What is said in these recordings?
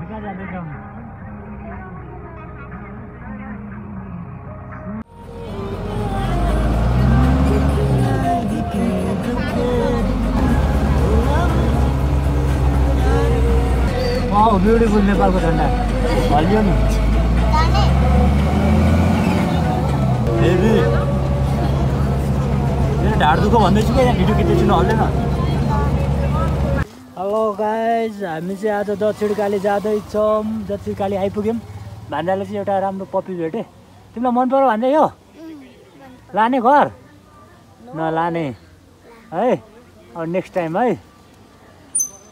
कहाँ जाँदैछौँ? Wow, beautiful नेपालको झन्डा हल्लियो नि। हेभी मेरो ढाड दुःख भन्दैछु क्या, यहाँ भिडियो खिच्दैछु हल्दैन। हेलो गाइज, हामी चाहिँ आज दक्षिणकाली जाँदैछौँ। दक्षिणकाली आइपुग्यौँ। भान्जाले चाहिँ एउटा राम्रो पप्पी भेटेँ। तिमीलाई मन पर्यो भान्जा? यो लाने घर नलाने है, अब नेक्स्ट टाइम है।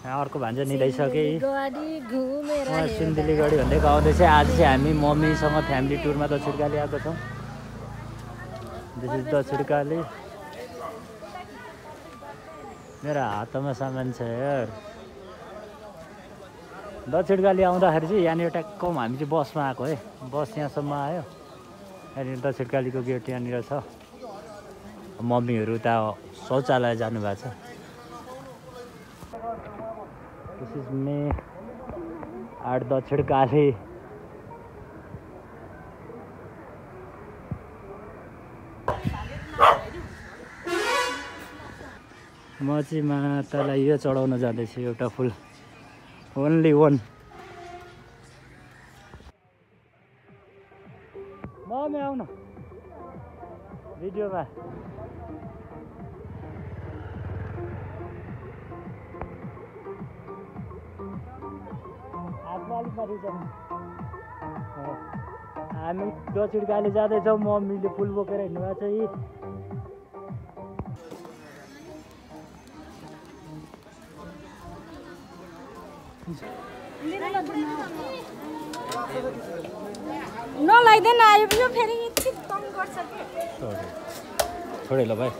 अर्को भान्जा निदाइसकेँ। सिन्धुलीगढी भन्दै गाउँदैछ। आज चाहिँ हामी मम्मीसँग फ्यामिली टुरमा दक्षिणकाली आएको छौँ। This is Dakshinkali. मेरो हातमा सामान छ यार। दक्षिणकाली आउँदाखेरि चाहिँ यहाँनिर ट्याक्कम हामी चाहिँ बसमा आएको है। बस यहाँसम्म आयो। यहाँनिर दक्षिणकालीको गेट यहाँनिर छ। मम्मीहरू उता शौचालय जानुभएको छ। This is me at Dakshinkali. म चाहिँ मातालाई यो चढाउन जाँदैछु, एउटा फुल, ओन्ली वान। मम्मी आउन भिडियोमा। हामी दक्षिणकाली जाँदैछौँ। मम्मीले फुल बोकेर हिँड्नुभएको छ। यी नलाइदैन, आयो फेरि यति तङ गर्छ कि। छोडे ल भाइ।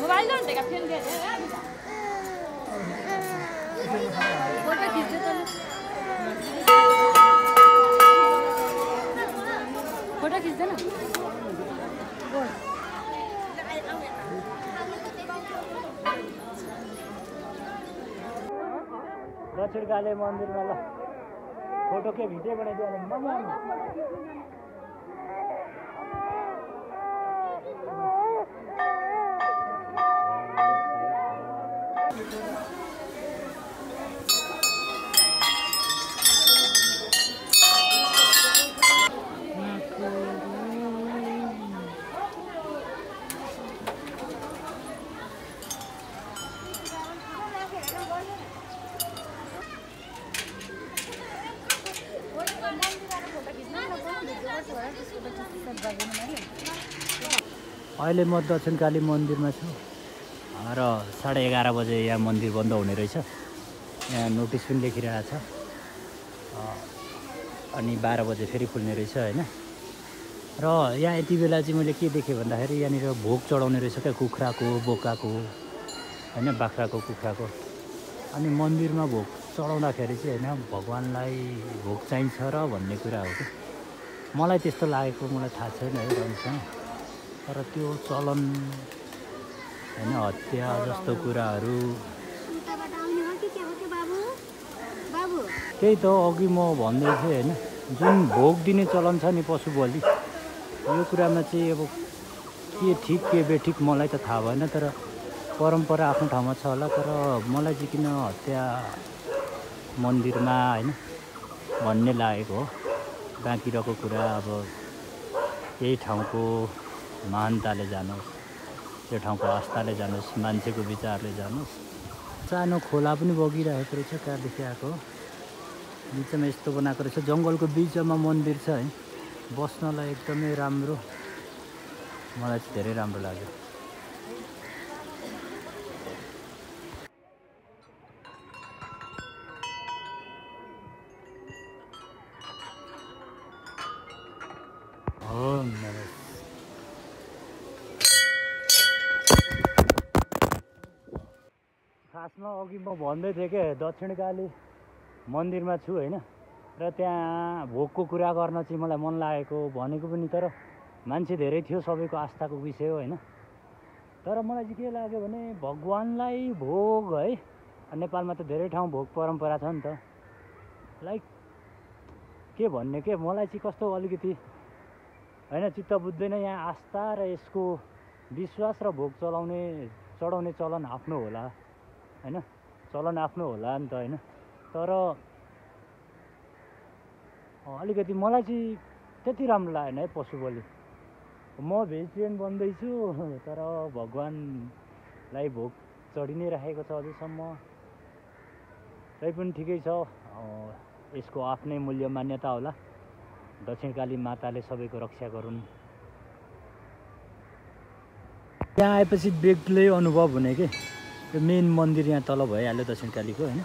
Mobile photo खिच्दैन। दक्षिणकाली मन्दिरमा ल फोटो के भिडियो बनाइदियो भने अहिले म दक्षिणकाली मन्दिरमा छु र 11:30 बजे यहाँ मन्दिर बन्द हुने रहेछ। यहाँ नोटिस पनि लेखिरहेको छ। अनि 12 बजे फेरि खुल्ने रहेछ होइन। र यहाँ यति बेला चाहिँ मैले के देखेँ भन्दाखेरि यहाँनिर भोग चढाउने रहेछ क्या, कुखुराको, बोकाको होइन, बाख्राको, कुखुराको। अनि मन्दिरमा भोग चढाउँदाखेरि चाहिँ होइन, भगवान्लाई भोग चाहिन्छ र भन्ने कुरा हो कि। मलाई त्यस्तो लागेको, मलाई थाहा छैन है राम्रोसँग। तर त्यो चलन होइन, हत्या जस्तो कुराहरू त्यही त अघि म भन्दै थिएँ होइन। जुन भोग दिने चलन छ नि पशु बलि, यो कुरामा चाहिँ अब के ठिक के बेठिक मलाई त थाहा भएन। तर परम्परा आफ्नो ठाउँमा छ होला। तर मलाई चाहिँ किन हत्या मन्दिरमा होइन भन्ने लागेको हो। बाँकी रहेको कुरा अब यही ठाउँको महानताले जानुहोस्, त्यो ठाउँको आस्थाले जानुहोस्, मान्छेको विचारले जानुहोस्। सानो खोला पनि बगिरहेको रहेछ, कहाँदेखि आएको बिचमा यस्तो बनाएको रहेछ। जङ्गलको बिचमा मन्दिर छ है, बस्नलाई एकदमै राम्रो। मलाई चाहिँ धेरै राम्रो लाग्यो। खासमा अघि म भन्दै थिएँ कि दक्षिणकाली मन्दिरमा छु होइन, र त्यहाँ भोगको कुरा गर्न चाहिँ मलाई मन लागेको भनेको पनि, तर मान्छे धेरै थियो, सबैको आस्थाको विषय हो होइन। तर मलाई चाहिँ के लाग्यो भने भगवान्लाई भोग है, नेपालमा त धेरै ठाउँ भोग परम्परा छ नि त, लाइक के भन्ने के मलाई चाहिँ कस्तो अलिकति होइन चित्त बुझ्दैन। यहाँ आस्था र यसको विश्वास र भोग चढाउने चलन आफ्नो होला होइन, चलन आफ्नो होला नि त होइन। तर अलिकति मलाई चाहिँ त्यति राम्रो लागेन है पशु बलि। म भेजिटेरियन बन्दैछु तर भगवान्लाई भोग चढि नै राखेको छ अझैसम्म, तै पनि ठिकै छ। यसको आफ्नै मूल्य मान्यता होला। दक्षिणकाली माताले सबैको रक्षा गरून्। यहाँ आएपछि बेग्लै अनुभव हुने कि यो मेन मन्दिर यहाँ तल भइहाल्यो दक्षिणकालीको होइन,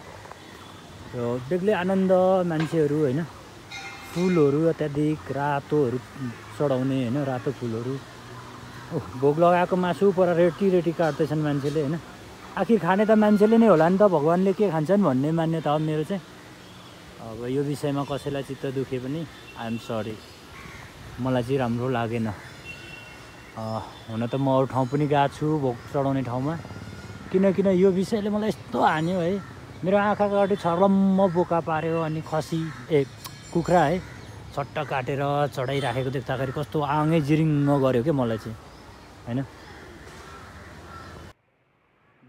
र बेग्लै आनन्द। मान्छेहरू होइन फुलहरू अत्याधिक रातोहरू चढाउने होइन, रातो फुलहरू, भोग लगाएको मासु पर रेटी काट्दैछन् मान्छेले होइन। आखिर खाने त मान्छेले नै होला नि त, भगवान्ले के खान्छन् भन्ने मान्यता हो मेरो चाहिँ। अब यो विषयमा कसैलाई चित्त दुखे पनि आइएम सरी, मलाई चाहिँ राम्रो लागेन। हुन त म अरू ठाउँ पनि गएको छु भोग चढाउने ठाउँमा, किन यो विषयले मलाई यस्तो हान्यो है, मेरो आँखाको अगाडि छर्लम्म बोका पार्यो। अनि खसी कुखुरा है छट्ट काटेर चढाइराखेको देख्दाखेरि कस्तो आँगै जिरिङ्ग गऱ्यो क्या मलाई चाहिँ होइन।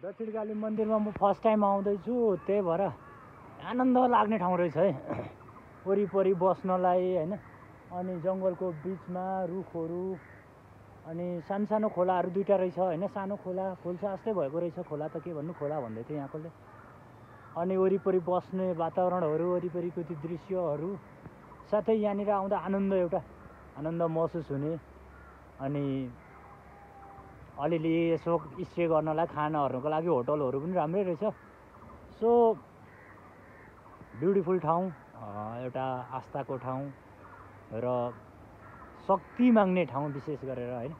दक्षिणकाली मन्दिरमा म फर्स्ट टाइम आउँदैछु, त्यही भएर आनन्द लाग्ने ठाउँ रहेछ है, वरिपरि बस्नलाई होइन। अनि जङ्गलको बिचमा रुखहरू, अनि सानो खोलाहरू दुईवटा रहेछ होइन, सानो खोला खोल्सा जस्तै भएको रहेछ, खोला त के भन्नु, खोला भन्दै थियो यहाँकोले। अनि वरिपरि बस्ने वातावरणहरू, वरिपरिको त्यो दृश्यहरू, साथै यहाँनिर आउँदा आनन्द महसुस हुने। अनि अलिअलि यसो स्टे गर्नलाई खानाहरूको लागि होटलहरू पनि राम्रै रहेछ। सो ब्युटिफुल ठाउँ, एउटा आस्थाको ठाउँ र शक्ति माग्ने ठाउँ विशेष गरेर होइन।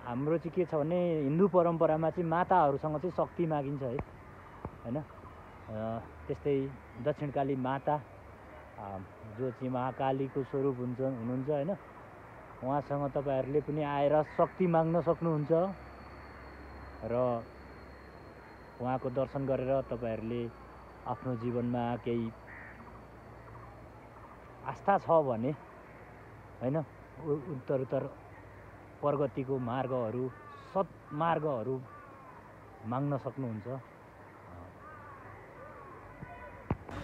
हाम्रो चाहिँ के छ भने हिन्दू परम्परामा चाहिँ माताहरूसँग चाहिँ शक्ति मागिन्छ है होइन। त्यस्तै दक्षिणकाली माता जो चाहिँ महाकालीको स्वरूप हुनुहुन्छ होइन, उहाँसँग तपाईँहरूले पनि आएर शक्ति माग्न सक्नुहुन्छ र उहाँको दर्शन गरेर तपाईँहरूले आफ्नो जीवनमा केही आस्था छ भने होइन, उत्तरोत्तर प्रगतिको मार्गहरू, सत्मार्गहरू माग्न सक्नुहुन्छ।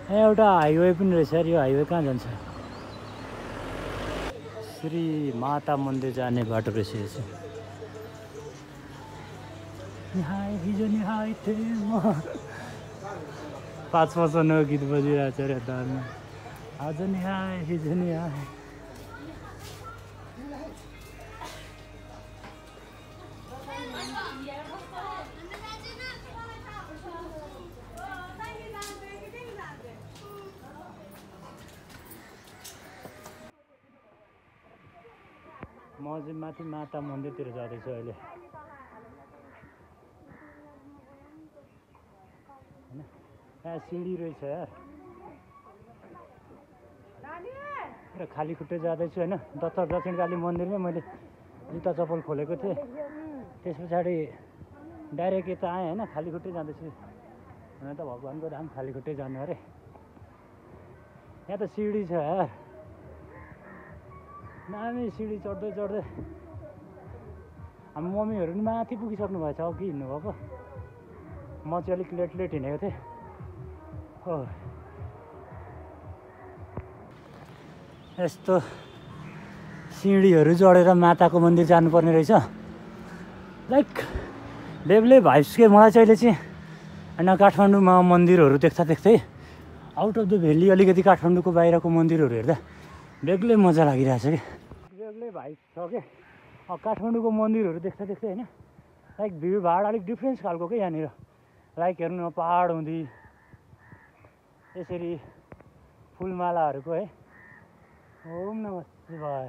यहाँ एउटा हाइवे पनि रहेछ, यो हाइवे कहाँ जान्छ? श्री माता मन्दिर जाने बाटो रहेछ यो चाहिँ। हिजो निहाय थिएँ म 5 वर्षको गीत बजिरहेको छ अरे दारमा, आज निहाय हिजो निहाय। म चाहिँ माथि माता मन्दिरतिर जाँदैछु अहिले होइन। यहाँ सिँढी रहेछ यार, र खाली खुट्टै जाँदैछु होइन। दक्षिणकाली मन्दिरमै मैले जुत्ता चप्पल खोलेको थिएँ, त्यस पछाडि डाइरेक्ट यता आएँ होइन, खाली खुट्टै जाँदैछु। हुन त भगवान्को धाम खाली खुट्टै जानु अरे। यहाँ त सिँढी छ यार, दामी सिँढी चढ्दै हाम्रो मम्मीहरू पनि माथि पुगिसक्नु भएछ, अघि हिँड्नुभएको। म चाहिँ अलिक लेट हिँडेको थिएँ हो। यस्तो सिँढीहरू चढेर माताको मन्दिर जानुपर्ने रहेछ। लाइक बेग्लै भाइब्स के मलाई चाहिँ अहिले चाहिँ होइन। काठमाडौँमा मन्दिरहरू देख्दै आउट अफ द भ्याली अलिकति काठमाडौँको बाहिरको मन्दिरहरू हेर्दा बेग्लै मजा लागिरहेछ कि, बेग्लै भाइब्स छ कि काठमाडौँको मन्दिरहरू देख्दै होइन। लाइक भिडभाड अलिक डिफ्रेन्स खालको क्या यहाँनिर। लाइक हेर्नु न, पहाड हुँदी यसरी फुलमालाहरूको है, ओम नमः शिवाय।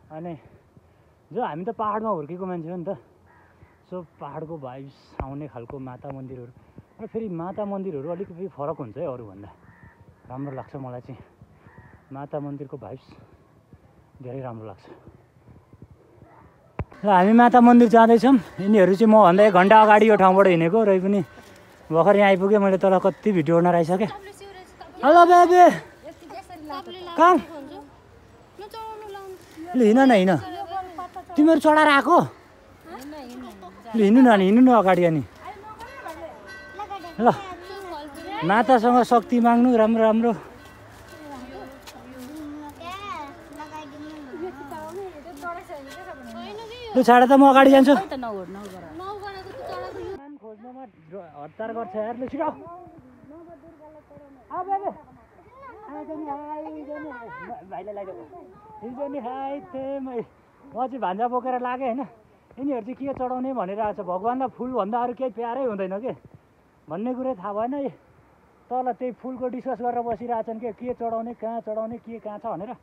अनि जो हामी त पहाडमा हुर्केको मान्छे हो नि त, सो पहाडको भाइब्स आउने खालको माता मन्दिरहरू र फेरि माता मन्दिरहरू अलिकति फरक हुन्छ है अरूभन्दा, राम्रो लाग्छ मलाई चाहिँ। माता मन्दिरको भाइब्स धेरै राम्रो लाग्छ। ल हामी माता मन्दिर जाँदैछौँ। यिनीहरू चाहिँ मभन्दा 1 घन्टा अगाडि यो ठाउँबाट हिँडेको, र पनि भर्खर यहाँ आइपुगेँ। मैले तल कति भिडियो बनाएर आइसकेँ। हेलो बेबी कम ल हिँड न हिँड, तिमीहरू चढाएर आएको ल हिँड्नु न हिँड्नु न अगाडि। अनि ल मातासँग शक्ति माग्नु राम्रो राम्रो। लु छाड त म अगाडि जान्छु। खोज्नुमा हतार गर्छ यार। लु छिटो भाइले लगाइदिएको हिजो नि हाई थिएँ म चाहिँ भान्जा बोकेर लागेँ होइन। यिनीहरू चाहिँ के चढाउने भनिरहेको छ। भगवान्लाई फुलभन्दा अरू केही प्यारै हुँदैन के भन्ने कुरै थाहा भएन। तल त्यही फुलको डिस्कस गरेर बसिरहेछन् के चढाउने कहाँ चढाउने के कहाँ छ भनेर।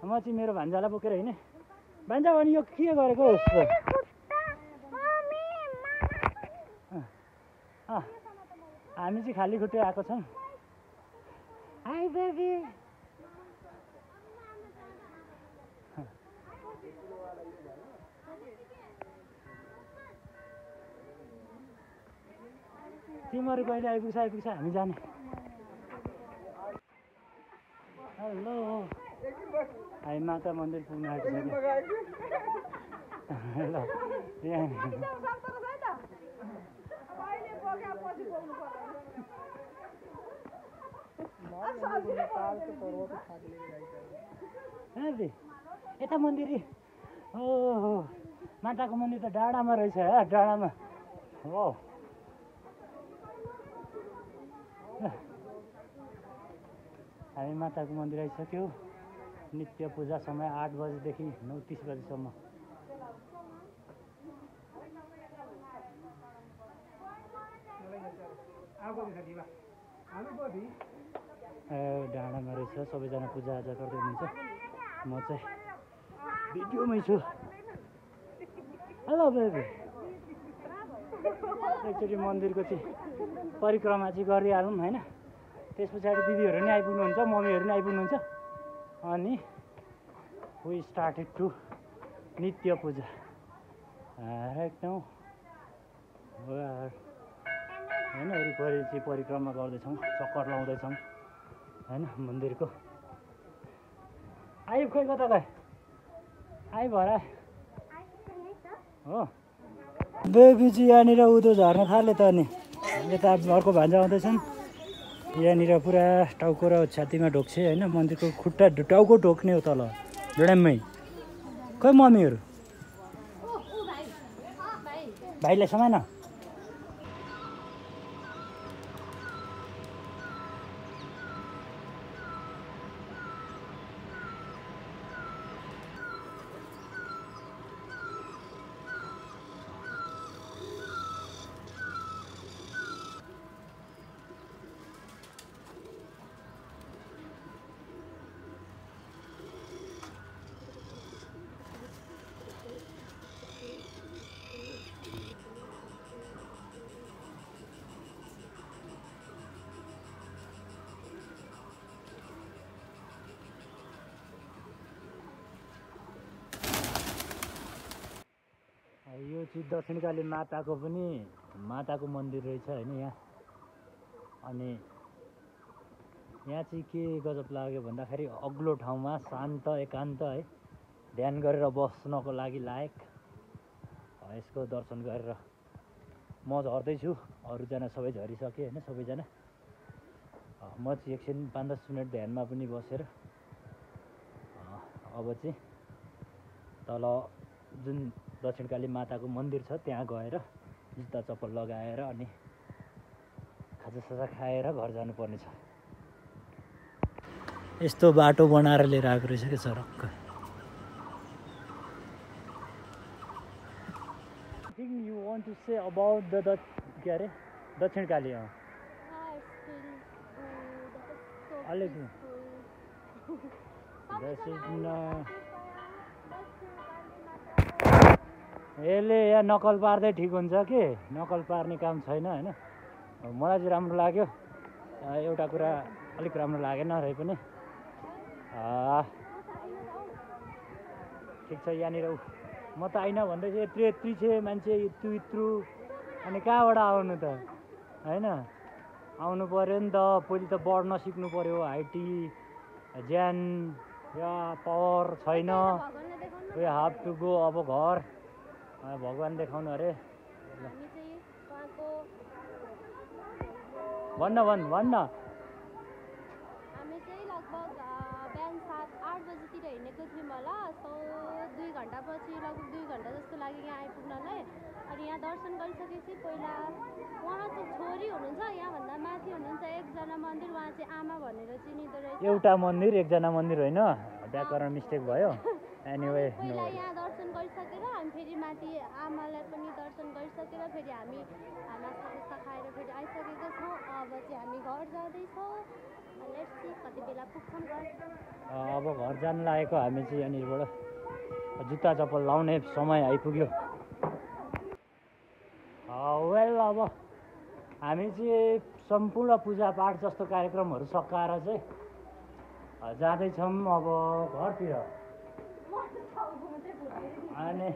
म चाहिँ मेरो भान्जालाई बोकेर हिँडेँ। भान्जा भने यो के गरेको जस्तो। हामी चाहिँ खाली खुट्टै आएको छौँ। हाई बेबी तिमीहरू कहिले आइपुग्छ हामी जाने। हेलो हामी माता मन्दिर पुग्न आइपुग्छ। ल यता मन्दिर ओहो माताको मन्दिर त डाँडामा रहेछ डाँडामा हो। हामी माताको मन्दिर आइसक्यो। नित्य पूजा समय 8 बजेदेखि 9:30 बजेसम्म। डाँडामा रहेछ सबैजना पूजाआजा गर्दै हुनुहुन्छ। म चाहिँ भिडियोमै छु। हेलो बेबी एकचोटि मन्दिरको चाहिँ परिक्रमा चाहिँ गरिहालौँ होइन। त्यस पछाडि दिदीहरू नि आइपुग्नुहुन्छ, मम्मीहरू नि आइपुग्नुहुन्छ। अनि वी स्टार्टेड टु नित्य पूजा राइट नाउ होइन। वरिपरि चाहिँ परिक्रमा गर्दैछौँ, चक्कर लाउँदैछौँ होइन मन्दिरको। आइब खोइ कता गए आइ भएर हो। बेबी चाहिँ यहाँनिर उँधो झर्न थाल्यो त। अनि यता अर्को भान्जा आउँदैछन्। यहाँनिर पुरा टाउको र छातीमा ढोक्छे होइन। मन्दिरको खुट्टा टाउको ढोक्ने हो तल ड्याममै। खोइ मम्मीहरू भाइलाई समाएन। यो चाहिँ दक्षिणकाली माताको पनि माताको मन्दिर रहेछ होइन यहाँ। अनि यहाँ चाहिँ के गजब लाग्यो भन्दाखेरि अग्लो ठाउँमा शान्त एकान्त है ध्यान गरेर बस्नको लागि लायक। यसको दर्शन गरेर म झर्दैछु। अरूजना सबै झरिसके होइन सबैजना। म चाहिँ एकछिन 5-10 मिनट ध्यानमा पनि बसेर अब चाहिँ तल जुन दक्षिणकाली माताको मन्दिर छ त्यहाँ गएर जुत्ता चप्पल लगाएर अनि खाजासाजा खाएर घर जानुपर्ने छ। यस्तो बाटो बनाएर लिएर आएको रहेछ क्या सडक। Thing you want to say about the के अरे दक्षिणकाली अलिक यसले यहाँ नकल पार्दै ठिक हुन्छ के नकल पार्ने काम छैन होइन। मलाई चाहिँ राम्रो लाग्यो। एउटा कुरा अलिक राम्रो लागेन रहे पनि ठिक छ। यहाँनिर म त आइन भन्दै थिएँ, यत्रो यत्रो छ मान्छे, यत्रु अनि कहाँबाट आउनु त होइन? आउनु पऱ्यो नि त, पहिले त बढ्न सिक्नु पऱ्यो। हाइटी ज्यान या पावर छैन, वी हाभ टु गो। अब घर भगवान् देखाउनु अरे। भन्न हामी चाहिँ लगभग बिहान 7-8 बजीतिर हिँडेको थियौँ होला। 2 घन्टापछि लगभग 2 घन्टा जस्तो लाग्यो यहाँ आइपुग्नलाई। अनि यहाँ दर्शन गरिसकेपछि पहिला उहाँ चाहिँ छोरी हुनुहुन्छ, यहाँभन्दा माथि हुनुहुन्छ एकजना मन्दिर, उहाँ चाहिँ आमा भनेर चिनिँदो रहेछ। एउटा मन्दिर, एकजना मन्दिर होइन, व्याकरण मिस्टेक भयो। एनिवे पहिला यहाँ दर्शन गरिसकेर हामी फेरि माथि आमालाई पनि दर्शन गरिसकेर फेरि हामी नास्ता खाएर फेरि आइसकेका छौँ। अब चाहिँ हामी घर जाँदैछौँ। लेट्स सी कति बेला पुग्छौँ घर। अब घर जान लागेको हामी चाहिँ यहाँनिरबाट जुत्ता चप्पल लाउने समय आइपुग्यो। वेल अब हामी चाहिँ सम्पूर्ण पूजापाठ जस्तो कार्यक्रमहरू सकाएर चाहिँ जाँदैछौँ अब घरतिर। अनि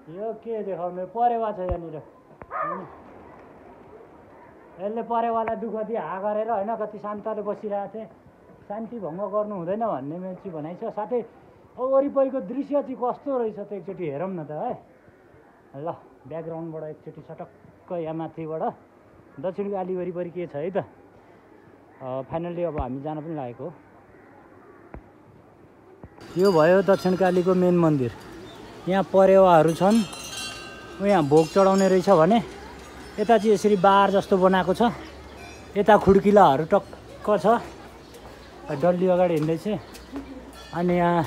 यो के देखाउनु, परेवा छ यहाँनिर। यसले परेवालाई दुःख दिए हा गरेर होइन, कति शान्तले बसिरहेको थिएँ। शान्ति भङ्ग गर्नु हुँदैन भन्ने मेरो चाहिँ भनाइ छ। साथै वरिपरिको दृश्य चाहिँ कस्तो रहेछ त एकचोटि हेरौँ न त है। ल ब्याकग्राउन्डबाट एकचोटि सटक्क यहाँ माथिबाट दक्षिणकाली वरिपरि के छ है त। फाइनल्ली अब हामी जान पनि लागेको हो। यो भयो दक्षिणकालीको मेन मन्दिर। यहाँ परेवाहरू छन्, यहाँ भोग चढाउने रहेछ भने यता चाहिँ यसरी बार जस्तो बनाएको छ। यता खुड्किलाहरू टक्क छ, डल्ली अगाडि हिँड्दैछ। अनि यहाँ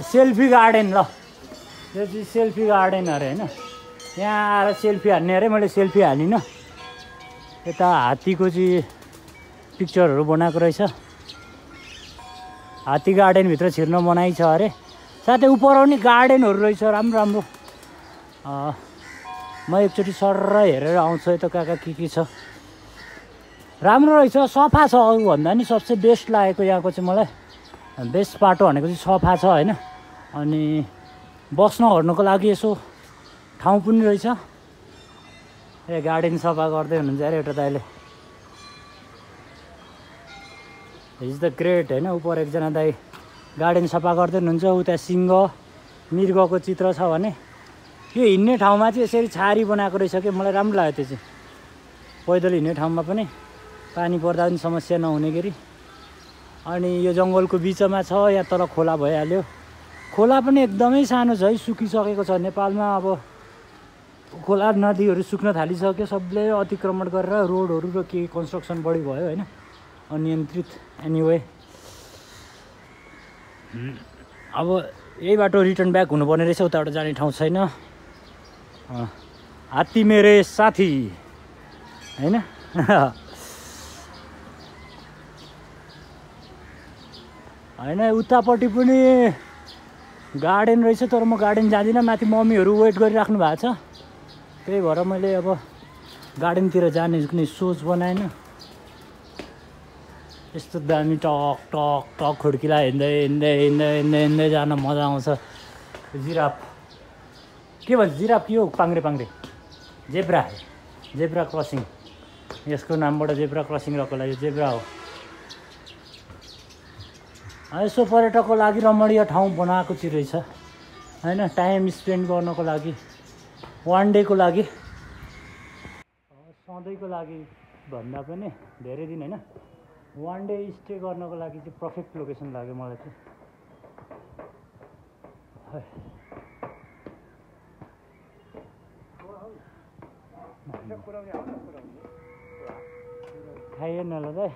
सेल्फी गार्डन, ल यो चाहिँ सेल्फी गार्डन अरे होइन। यहाँ आएर सेल्फी हान्ने अरे, मैले सेल्फी हालिनँ। यता हात्तीको चाहिँ पिक्चरहरू बनाएको रहेछ। हात्ती गार्डनभित्र छिर्न मनाइ छ अरे। साथै उपराउने गार्डनहरू रहेछ राम्रो राम्रो। म एकचोटि सर हेरेर आउँछु है त कहाँ कहाँ के छ। राम्रो रहेछ, सफा छ। अरूभन्दा नि सबसे बेस्ट लागेको यहाँको चाहिँ मलाई। बेस्ट बाटो भनेको चाहिँ सफा छ होइन। अनि बस्न ओर्नको लागि यसो ठाउँ पनि रहेछ। ए गार्डन सफा गर्दै हुनुहुन्छ अरे एउटा दाइले। इज द ग्रेट होइन। उपर एकजना दाइ गार्डन सफा गर्दै हुनुहुन्छ। उता सिंह मृगको चित्र छ भने यो हिँड्ने ठाउँमा चाहिँ यसरी छारी बनाएको रहेछ कि, मलाई राम्रो लाग्यो त्यो चाहिँ। पैदल हिँड्ने ठाउँमा पनि पानी पर्दा पनि समस्या नहुने गरी। अनि यो जङ्गलको बिचमा छ, यहाँ तल खोला भइहाल्यो। खोला पनि एकदमै सानो छ है, सुकिसकेको छ। नेपालमा अब खोला नदीहरू सुक्न थालिसक्यो। सबले अतिक्रमण गरेर रोडहरू र के कन्स्ट्रक्सन बढी भयो होइन, अनियन्त्रित। एनिवे अब यही बाटो रिटर्न ब्याक हुनुपर्ने रहेछ, उताबाट जाने ठाउँ छैन। हात्ती मेरे साथी होइन। होइन उतापट्टि पनि गार्डन रहेछ, तर म गार्डन जाँदिनँ। माथि मम्मीहरू वेट गरिराख्नु भएको छ, त्यही भएर मैले अब गार्डनतिर जाने कुनै सोच बनाएन। यस्तो दामी टक टक टक खुड्किला हिँड्दै हिँड्दै हिँड्दै हिँड्दै हिँड्दै जान मजा आउँछ। जिराफ के भन्छ, जिराफ के हो? पाङ्रे पाङ्रे जेब्रा, जेब्रा क्रसिङ। यसको नामबाट जेब्रा क्रसिङ रहेको लागि जेब्रा हो। यसो पर्यटकको लागि रमणीय ठाउँ बनाएको चाहिँ रहेछ होइन, टाइम स्पेन्ड गर्नको लागि, वान डेको लागि, सधैँको लागि भन्दा पनि धेरै दिन होइन, वान डे स्टे गर्नको लागि चाहिँ पर्फेक्ट लोकेसन लाग्यो मलाई चाहिँ। खाइएन ल दाइ।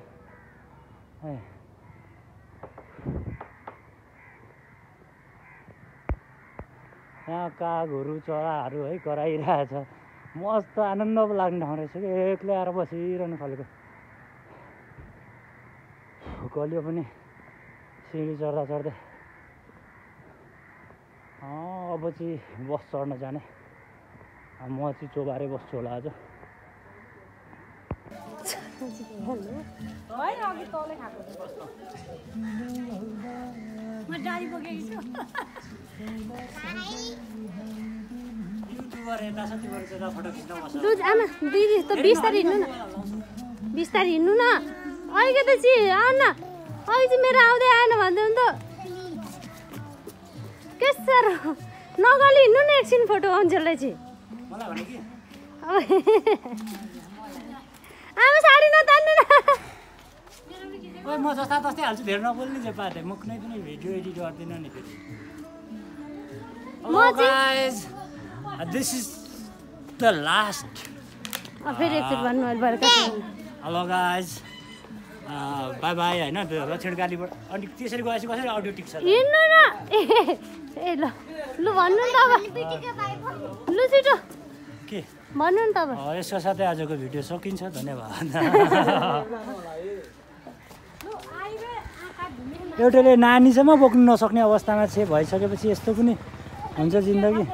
यहाँ कागहरू चराहरू है कराइरहेछ। मस्त आनन्द पो लाग्ने ठाउँ रहेछ कि, एक्लै आएर बसिरहनु खालको। गलियो पनि सिँढी चढ्दा चढ्दै। अब चाहिँ बस चढ्न जाने। म चाहिँ चोबारै बस्छु होला आज। आमा दिदी त बिस्तारै हिँड्नु न, बिस्तारै हिँड्नु न। अलिकति चाहिँ आउनु न, अघि चाहिँ मेरो आउँदै आएन भन्दै त के साह्रो नगली हिँड्नु न एकछिन फोटो आउँछलाई चाहिँ। आमा साडी नतान्नु न। म जस्ता तस्तै हाल्छु, धेरै नबोल्ने चाहिँ पार्दै म कुनै पनि भिडियो एडिट गर्दिनँ नि फेरि। Hello guys, this is the last. फेरि एकचोटि भन्नु अहिले भएर हेलो गाइस, बाई बाई होइन दक्षिण कालीबाट। अनि त्यसरी गएपछि कसरी अडियो टिक्छ? हिँड्नु न। ए ल लु भन्नु नि त अब, लु छिटो के भन्नु नि त अब। यसको साथै आजको भिडियो सकिन्छ, धन्यवाद। एउटाले नानीसम्म बोक्नु नसक्ने अवस्थामा चाहिँ भइसकेपछि यस्तो पनि हुन्छ जिन्दगी।